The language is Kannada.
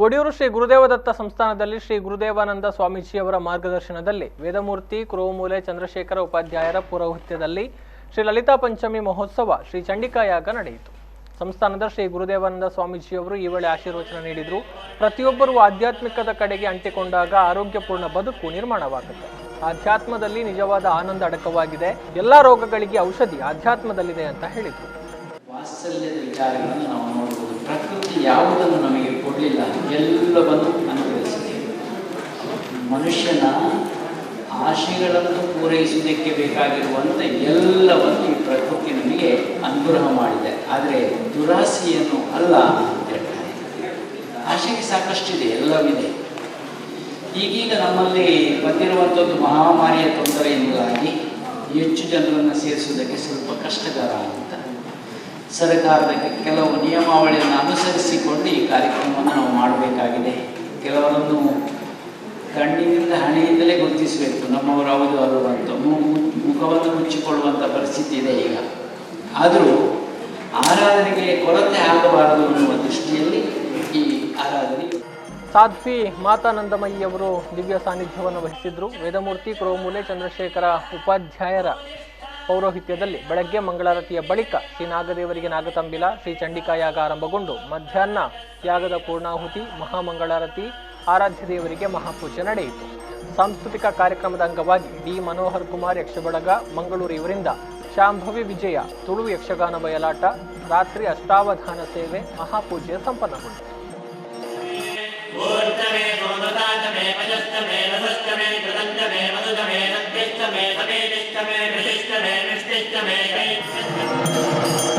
ಒಡಿಯೂರು ಶ್ರೀ ಗುರುದೇವದತ್ತ ಸಂಸ್ಥಾನದಲ್ಲಿ ಶ್ರೀ ಗುರುದೇವಾನಂದ ಸ್ವಾಮೀಜಿಯವರ ಮಾರ್ಗದರ್ಶನದಲ್ಲಿ ವೇದಮೂರ್ತಿ ಕುರುವಮೂಲೆ ಚಂದ್ರಶೇಖರ ಉಪಾಧ್ಯಾಯರ ಪೌರೋಹಿತ್ಯದಲ್ಲಿ ಶ್ರೀ ಲಲಿತಾ ಪಂಚಮಿ ಮಹೋತ್ಸವ ಶ್ರೀ ಚಂಡಿಕಾ ಯಾಗ ನಡೆಯಿತು. ಸಂಸ್ಥಾನದ ಶ್ರೀ ಗುರುದೇವಾನಂದ ಸ್ವಾಮೀಜಿಯವರು ಈ ವೇಳೆ ಆಶೀರ್ವಚನ ನೀಡಿದರು. ಪ್ರತಿಯೊಬ್ಬರೂ ಆಧ್ಯಾತ್ಮಿಕದ ಕಡೆಗೆ ಅಂಟಿಕೊಂಡಾಗ ಆರೋಗ್ಯಪೂರ್ಣ ಬದುಕು ನಿರ್ಮಾಣವಾಗುತ್ತೆ. ಆಧ್ಯಾತ್ಮದಲ್ಲಿ ನಿಜವಾದ ಆನಂದ ಅಡಕವಾಗಿದೆ. ಎಲ್ಲ ರೋಗಗಳಿಗೆ ಔಷಧಿ ಆಧ್ಯಾತ್ಮದಲ್ಲಿದೆ ಅಂತ ಹೇಳಿದರು. ವಾತ್ಸಲ್ಯದ ವಿಚಾರಗಳನ್ನು ನಾವು ನೋಡಬಹುದು. ಪ್ರಕೃತಿ ಯಾವುದನ್ನು ನಮಗೆ ಕೊಡಲಿಲ್ಲ, ಎಲ್ಲವನ್ನು ಅನುಗ್ರಹಿಸಿದೆ. ಮನುಷ್ಯನ ಆಶೆಗಳನ್ನು ಪೂರೈಸುವುದಕ್ಕೆ ಬೇಕಾಗಿರುವಂಥ ಎಲ್ಲವನ್ನು ಈ ಪ್ರಕೃತಿ ನಮಗೆ ಅನುಗ್ರಹ ಮಾಡಿದೆ. ಆದರೆ ದುರಾಸೆಯನ್ನು ಅಲ್ಲ ಅಂತ ಹೇಳ್ತಾರೆ. ಆಶೆಗೆ ಸಾಕಷ್ಟಿದೆ, ಎಲ್ಲವಿದೆ. ಈಗೀಗ ನಮ್ಮಲ್ಲಿ ಬಂದಿರುವಂಥದ್ದು ಮಹಾಮಾರಿಯ ತೊಂದರೆಯಿಂದಾಗಿ ಹೆಚ್ಚು ಜನರನ್ನು ಸೇರಿಸುವುದಕ್ಕೆ ಸ್ವಲ್ಪ ಕಷ್ಟಕರ ಅಂತ ಸರ್ಕಾರದ ಕೆಲವು ನಿಯಮಾವಳಿಯನ್ನು ಅನುಸರಿಸಿಕೊಂಡು ಈ ಕಾರ್ಯಕ್ರಮವನ್ನು ನಾವು ಮಾಡಬೇಕಾಗಿದೆ. ಕೆಲವರನ್ನು ಕಣ್ಣಿನಿಂದ ಹಣೆಯಿಂದಲೇ ಗುರುತಿಸಬೇಕು, ನಮ್ಮವರು ಹೌದು ಅಲ್ಲವಂತ ಮುಖವನ್ನು ಮುಚ್ಚಿಕೊಳ್ಳುವಂಥ ಪರಿಸ್ಥಿತಿ ಇದೆ ಈಗ. ಆದರೂ ಆರಾಧನೆಗೆ ಕೊರತೆ ಆಗಬಾರದು ಅನ್ನುವ ದೃಷ್ಟಿಯಲ್ಲಿ ಈ ಆರಾಧನೆ. ಸಾಧ್ವಿ ಮಾತಾನಂದಮಯ್ಯಿಯವರು ದಿವ್ಯ ಸಾನ್ನಿಧ್ಯವನ್ನು ವಹಿಸಿದ್ರು. ವೇದಮೂರ್ತಿ ಕುರುವಮೂಲೆ ಚಂದ್ರಶೇಖರ ಉಪಾಧ್ಯಾಯರ ಪೌರೋಹಿತ್ಯದಲ್ಲಿ ಬೆಳಗ್ಗೆ ಮಂಗಳಾರತಿಯ ಬಳಿಕ ಶ್ರೀ ನಾಗದೇವರಿಗೆ ನಾಗತಂಬಿಲ, ಶ್ರೀ ಚಂಡಿಕಾ ಯಾಗ ಆರಂಭಗೊಂಡು ಮಧ್ಯಾಹ್ನ ಯಾಗದ ಪೂರ್ಣಾಹುತಿ, ಮಹಾಮಂಗಳಾರತಿ, ಆರಾಧ್ಯ ದೇವರಿಗೆ ಮಹಾಪೂಜೆ ನಡೆಯಿತು. ಸಾಂಸ್ಕೃತಿಕ ಕಾರ್ಯಕ್ರಮದ ಅಂಗವಾಗಿ ಡಿ ಮನೋಹರ್ ಕುಮಾರ್ ಯಕ್ಷಬಳಗ ಮಂಗಳೂರು ಇವರಿಂದ ಶಾಂಭವಿ ವಿಜಯ ತುಳು ಯಕ್ಷಗಾನ ಬಯಲಾಟ, ರಾತ್ರಿ ಅಷ್ಟಾವಧಾನ ಸೇವೆ, ಮಹಾಪೂಜೆ ಸಂಪನ್ನಗೊಂಡಿತು. मे